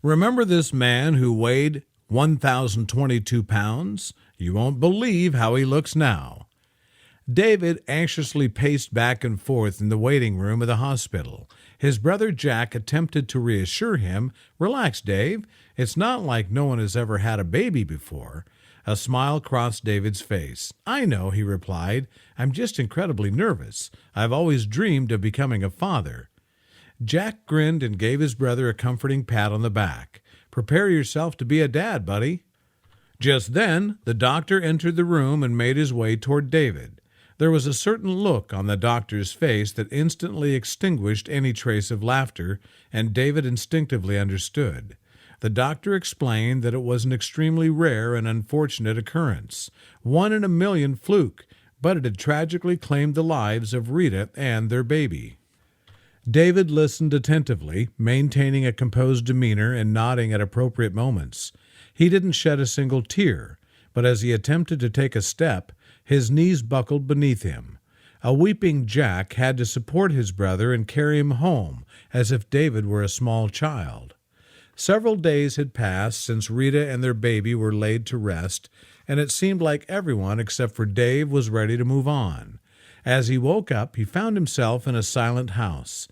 Remember this man who weighed 1,022 pounds? You won't believe how he looks now. David anxiously paced back and forth in the waiting room of the hospital. His brother Jack attempted to reassure him. Relax, Dave. It's not like no one has ever had a baby before. A smile crossed David's face. I know, he replied. I'm just incredibly nervous. I've always dreamed of becoming a father. Jack grinned and gave his brother a comforting pat on the back. Prepare yourself to be a dad, buddy. Just then, the doctor entered the room and made his way toward David. There was a certain look on the doctor's face that instantly extinguished any trace of laughter, and David instinctively understood. The doctor explained that it was an extremely rare and unfortunate occurrence, 1 in a million fluke, but it had tragically claimed the lives of Rita and their baby. David listened attentively, maintaining a composed demeanor and nodding at appropriate moments. He didn't shed a single tear, but as he attempted to take a step, his knees buckled beneath him. A weeping Jack had to support his brother and carry him home, as if David were a small child. Several days had passed since Rita and their baby were laid to rest, and it seemed like everyone except for Dave was ready to move on. As he woke up, he found himself in a silent house.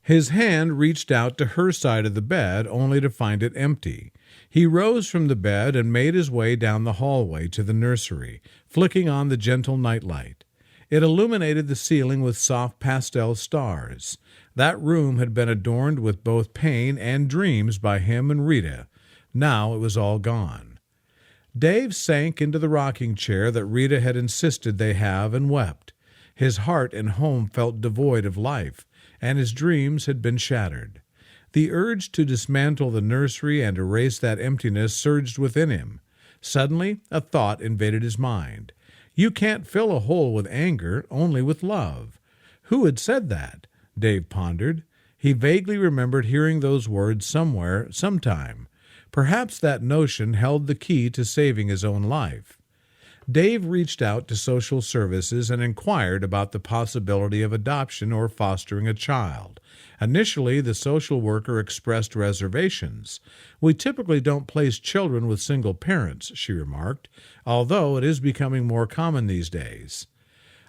His hand reached out to her side of the bed, only to find it empty. He rose from the bed and made his way down the hallway to the nursery, flicking on the gentle nightlight. It illuminated the ceiling with soft pastel stars. That room had been adorned with both pain and dreams by him and Rita. Now it was all gone. Dave sank into the rocking chair that Rita had insisted they have and wept. His heart and home felt devoid of life, and his dreams had been shattered. The urge to dismantle the nursery and erase that emptiness surged within him. Suddenly, a thought invaded his mind. You can't fill a hole with anger, only with love. Who had said that? Dave pondered. He vaguely remembered hearing those words somewhere, sometime. Perhaps that notion held the key to saving his own life. Dave reached out to social services and inquired about the possibility of adoption or fostering a child. Initially, the social worker expressed reservations. We typically don't place children with single parents, she remarked, although it is becoming more common these days.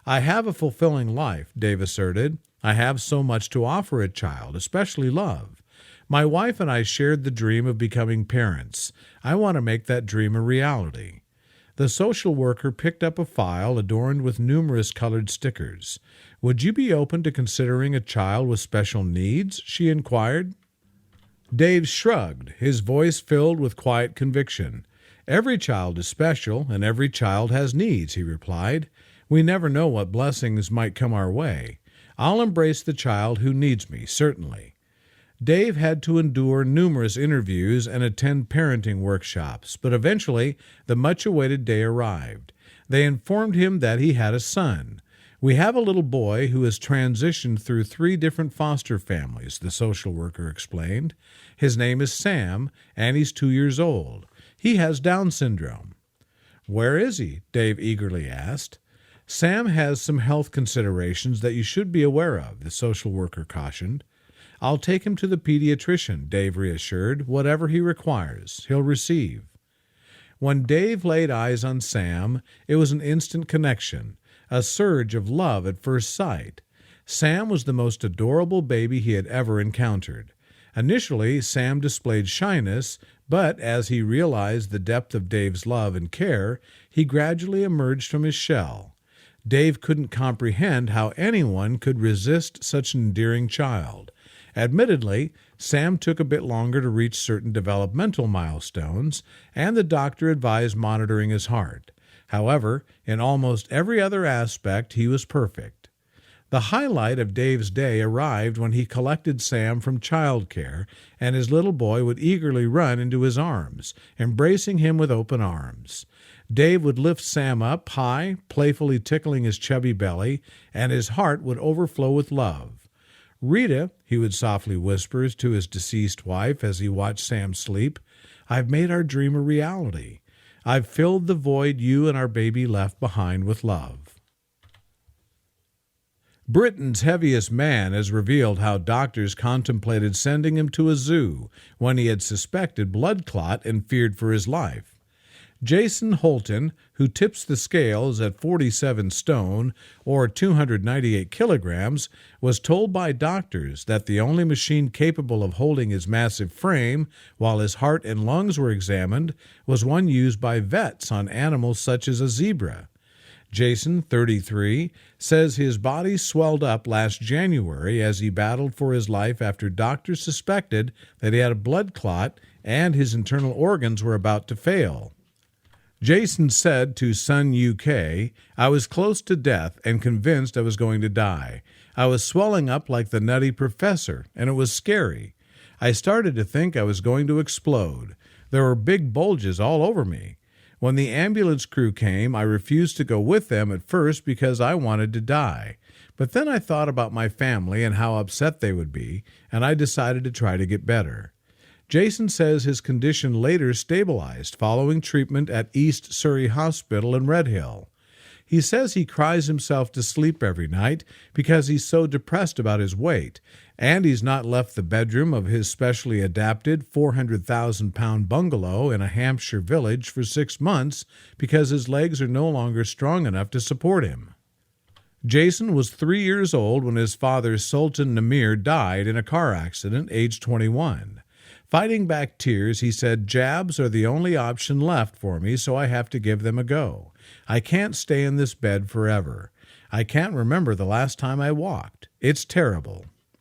I have a fulfilling life, Dave asserted. I have so much to offer a child, especially love. My wife and I shared the dream of becoming parents. I want to make that dream a reality. The social worker picked up a file adorned with numerous colored stickers. Would you be open to considering a child with special needs? She inquired. Dave shrugged, his voice filled with quiet conviction. Every child is special, and every child has needs, he replied. We never know what blessings might come our way. I'll embrace the child who needs me, certainly. Dave had to endure numerous interviews and attend parenting workshops, but eventually the much-awaited day arrived. They informed him that he had a son. We have a little boy who has transitioned through 3 different foster families, the social worker explained. His name is Sam, and he's 2 years old. He has Down syndrome. Where is he? Dave eagerly asked. Sam has some health considerations that you should be aware of, the social worker cautioned. I'll take him to the pediatrician, Dave reassured. Whatever he requires, he'll receive. When Dave laid eyes on Sam, it was an instant connection, a surge of love at first sight. Sam was the most adorable baby he had ever encountered. Initially, Sam displayed shyness, but as he realized the depth of Dave's love and care, he gradually emerged from his shell. Dave couldn't comprehend how anyone could resist such an endearing child. Admittedly, Sam took a bit longer to reach certain developmental milestones, and the doctor advised monitoring his heart. However, in almost every other aspect, he was perfect. The highlight of Dave's day arrived when he collected Sam from childcare, and his little boy would eagerly run into his arms, embracing him with open arms. Dave would lift Sam up high, playfully tickling his chubby belly, and his heart would overflow with love. Rita, he would softly whisper to his deceased wife as he watched Sam sleep, I've made our dream a reality. I've filled the void you and our baby left behind with love. Britain's heaviest man has revealed how doctors contemplated sending him to a zoo when he had suspected blood clot and feared for his life. Jason Holton, who tips the scales at 47 stone or 298 kilograms, was told by doctors that the only machine capable of holding his massive frame while his heart and lungs were examined was one used by vets on animals such as a zebra. Jason, 33, says his body swelled up last January as he battled for his life after doctors suspected that he had a blood clot and his internal organs were about to fail. Jason said to Sun UK, "I was close to death and convinced I was going to die. I was swelling up like the Nutty Professor, and it was scary. I started to think I was going to explode. There were big bulges all over me. When the ambulance crew came, I refused to go with them at first because I wanted to die. But then I thought about my family and how upset they would be, and I decided to try to get better." Jason says his condition later stabilized following treatment at East Surrey Hospital in Redhill. He says he cries himself to sleep every night because he's so depressed about his weight, and he's not left the bedroom of his specially adapted 400,000-pound bungalow in a Hampshire village for 6 months because his legs are no longer strong enough to support him. Jason was 3 years old when his father, Sultan Namir, died in a car accident, aged 21. Fighting back tears, he said, "Jabs are the only option left for me, so I have to give them a go. I can't stay in this bed forever. I can't remember the last time I walked. It's terrible."